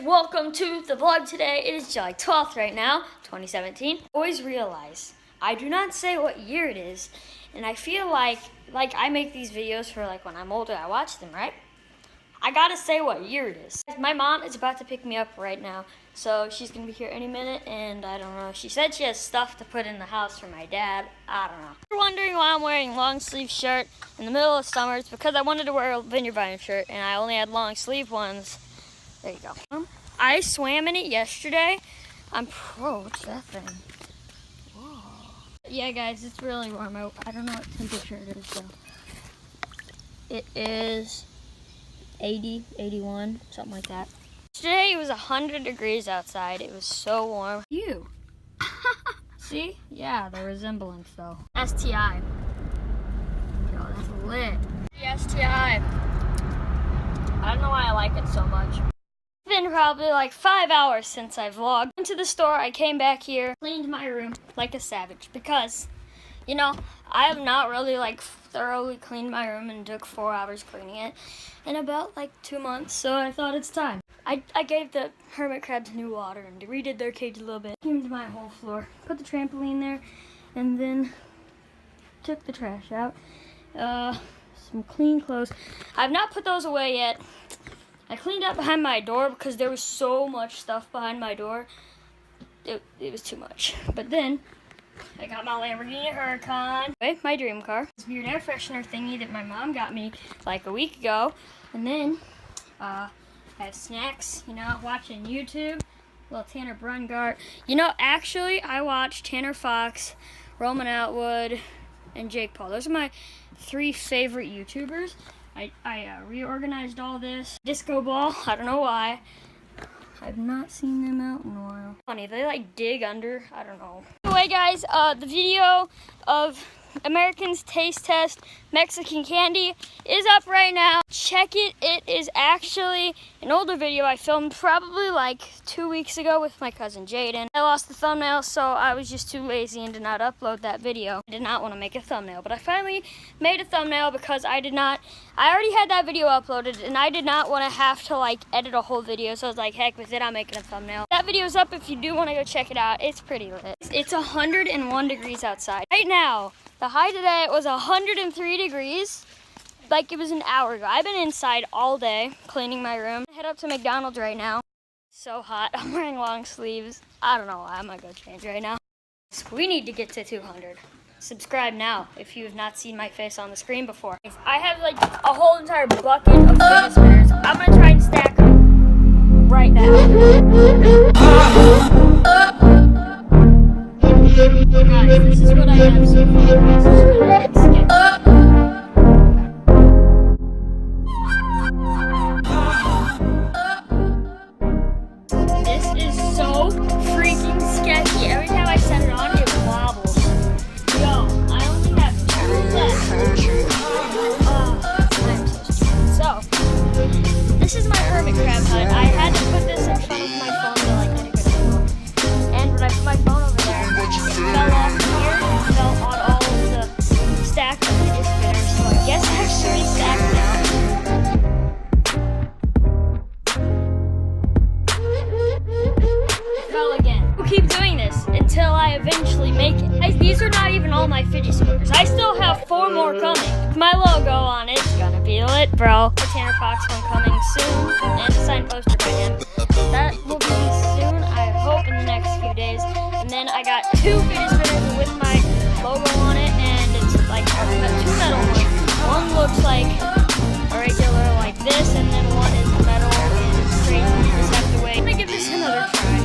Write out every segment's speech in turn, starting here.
guys, welcome to the vlog today. It is July 12th right now, 2017. Always realize I do not say what year it is, and I feel like I make these videos for like when I'm older, I watch them, right? I gotta say what year it is. My mom is about to pick me up right now, so she's gonna be here any minute, and I don't know. She said she has stuff to put in the house for my dad. I don't know. If you're wondering why I'm wearing a long sleeve shirt in the middle of summer, it's because I wanted to wear a Vineyard Vine shirt, and I only had long sleeve ones. There you go. I swam in it yesterday. What's that thing? Whoa. Yeah, guys, it's really warm. I don't know what temperature it is, though. It is 80, 81, something like that. Today it was 100 degrees outside. It was so warm. You. See? Yeah, the resemblance, though. STI. Yo, that's lit. The STI. I don't know why I like it so much. It's been probably like 5 hours since I vlogged. Went to the store, I came back here, cleaned my room like a savage because, you know, I have not really like thoroughly cleaned my room and took 4 hours cleaning it in about like 2 months, so I thought it's time. I gave the hermit crabs new water and redid their cage a little bit. Cleaned my whole floor, put the trampoline there, and then took the trash out. Some clean clothes. I've not put those away yet. I cleaned up behind my door because there was so much stuff behind my door. It was too much. But then I got my Lamborghini Huracan, my dream car, this weird air freshener thingy that my mom got me like a week ago. And then I have snacks, you know, watching YouTube. Little Tanner Brungart. You know, actually, I watched Tanner Fox, Roman Atwood, and Jake Paul. Those are my 3 favorite YouTubers. I reorganized all this. Disco Ball, I don't know why. I've not seen them out in a while. Funny, they like dig under, I don't know. Anyway guys, the video of Americans Taste Test Mexican Candy is up right now. Check it. It is actually an older video I filmed probably like 2 weeks ago with my cousin Jaden. I lost the thumbnail, so I was just too lazy and did not upload that video. I did not want to make a thumbnail, but I finally made a thumbnail because I already had that video uploaded and I did not want to have to like edit a whole video, so I was like, heck with it, I'm making a thumbnail. That video is up if you do want to go check it out. It's pretty lit. It's 101 degrees outside right now. The high today was 103 degrees, like it was an hour ago. I've been inside all day cleaning my room. I head up to McDonald's right now. So hot. I'm wearing long sleeves. I don't know why. I'm gonna go change right now. We need to get to 200. Subscribe now if you have not seen my face on the screen before. I have like a whole entire bucket of fidget spinners. I'm gonna try and stack them right now. Guys, this is what I have so far. This is gonna get sketchy. This is so freaking sketchy. Every time I set it on, it wobbles. Yo, I only have 2 left. I'm so stupid. So, this is my hermit crab hut. I had to put this in front of my phone to like get a good angle. And when I put my phone over there, it fell off here and fell on all of the stacked fidget spinners. So I guess I have 30 stacked now. It fell again. We'll keep doing this until I eventually make it. Guys, these are not even all my fidget spinners. I still have 4 more coming. With my logo on it, it's gonna be lit, bro. The Tanner Fox one coming soon, and a signed poster by him. That will be soon, I hope, in the next few days. And then I got 2 fidget spinners with my logo on it, and it's like 2 metal ones. One looks like a regular like this, and then one is metal, and it's crazy. You just have to wait. I'm gonna give this another try.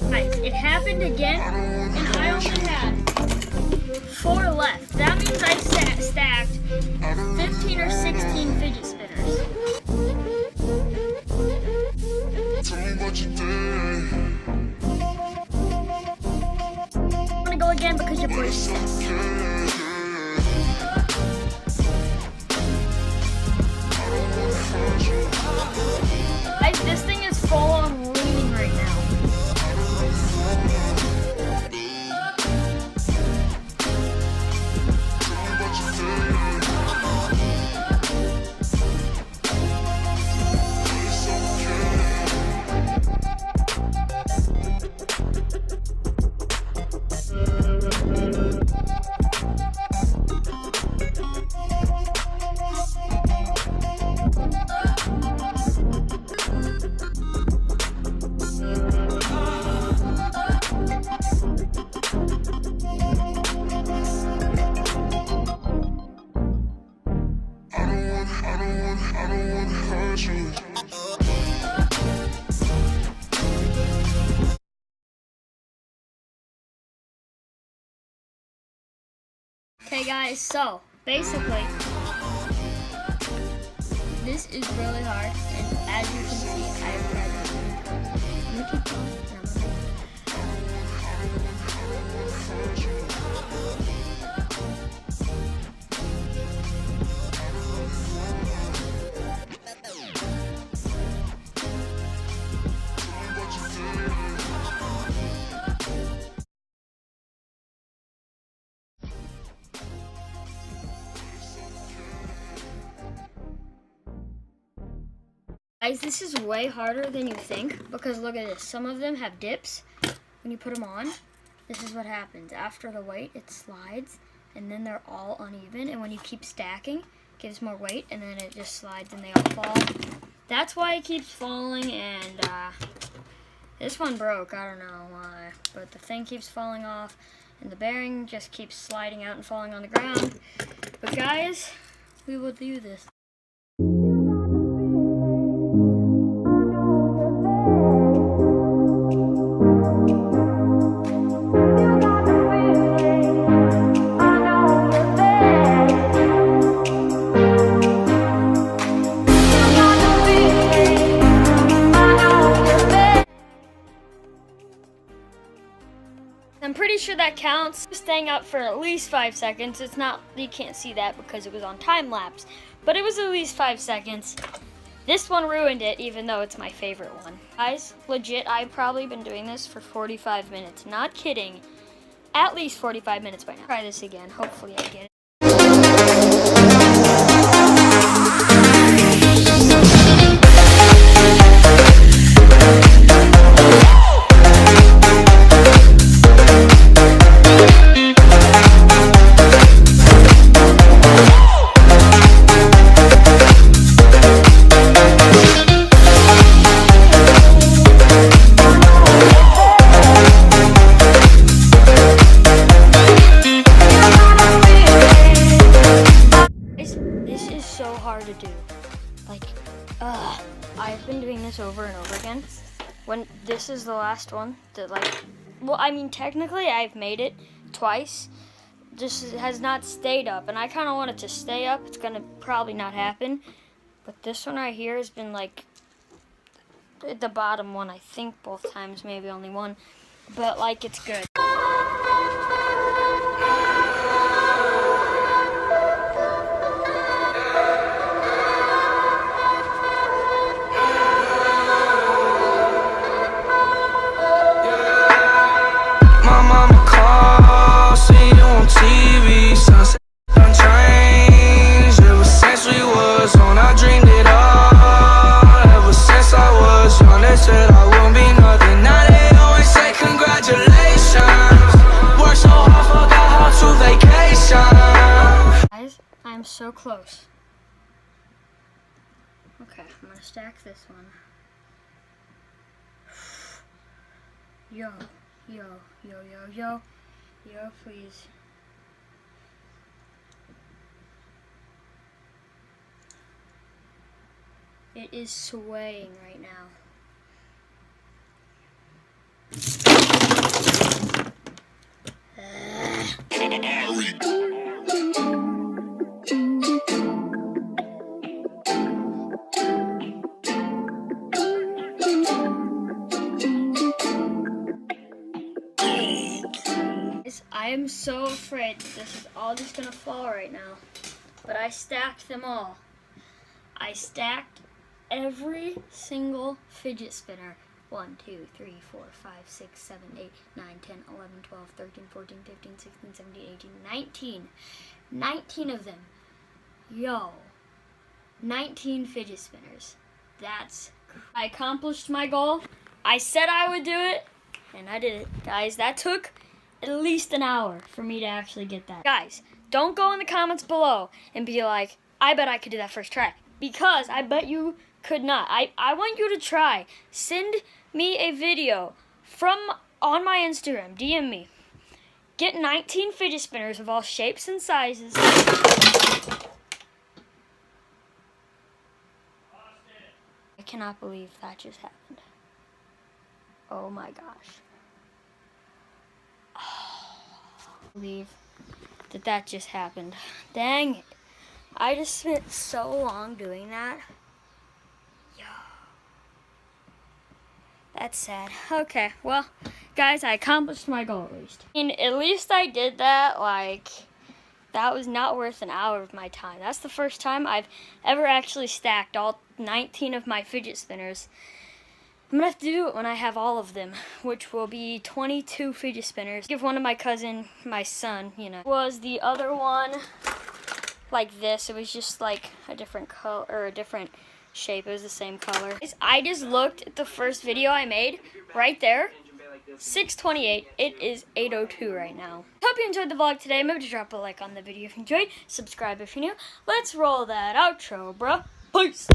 Guys, it happened again, and I only had 4 left. That means I stacked 15 or 16 fidget spinners. I'm gonna go again because your boy's sick. Guys, this thing is full on leaning right now. Okay guys, so basically this is really hard, and as you can see, I have tried this many times. I'm gonna keep going, and I'm gonna Guys, this is way harder than you think, because look at this. Some of them have dips. When you put them on, this is what happens. After the weight, it slides, and then they're all uneven. And when you keep stacking, it gives more weight, and then it just slides and they all fall. That's why it keeps falling, and this one broke. I don't know why, but the thing keeps falling off, and the bearing just keeps sliding out and falling on the ground. But guys, we will do this. I'm pretty sure that counts. Staying up for at least 5 seconds. It's not, you can't see that because it was on time lapse, but it was at least 5 seconds. This one ruined it, even though it's my favorite one. Guys, legit, I've probably been doing this for 45 minutes. Not kidding. At least 45 minutes by now. Try this again. Hopefully I get it. To do. Like, I've been doing this over and over again. When this is the last one that, like, well, I mean, technically I've made it twice. Just has not stayed up, and I kind of want it to stay up. It's gonna probably not happen, but this one right here has been, like, the bottom one, I think both times, maybe only one, but, like, it's good. I'm so close. Okay, I'm gonna stack this one. Yo, yo, yo, yo, yo, yo, please. It is swaying right now. I am so afraid that this is all just gonna fall right now, but I stacked them all. I stacked every single fidget spinner. 1, 2, 3, 4, 5, 6, 7, 8, 9, 10, 11, 12, 13, 14, 15, 16, 17, 18, 19. 19 of them. Yo. 19 fidget spinners. I accomplished my goal. I said I would do it, and I did it. Guys, that took at least an hour for me to actually get that. Guys, don't go in the comments below and be like, I bet I could do that first try. Because I bet you could not. I want you to try. Send me a video on my Instagram. DM me. Get 19 fidget spinners of all shapes and sizes. cannot believe that just happened. Oh my gosh. I believe that just happened. Dang it. I just spent so long doing that. Yo. That's sad. Okay, well, guys, I accomplished my goal at least. And at least I did that, like, that was not worth an hour of my time. That's the first time I've ever actually stacked all 19 of my fidget spinners. I'm gonna have to do it when I have all of them, which will be 22 fidget spinners. Give one to my cousin, my son, you know. Was the other one like this? It was just like a different color, or a different shape. It was the same color. I just looked at the first video I made right there. 6:28. It is 8:02 right now. Hope you enjoyed the vlog today. Remember to drop a like on the video if you enjoyed. Subscribe if you're new. Let's roll that outro, bro. Peace.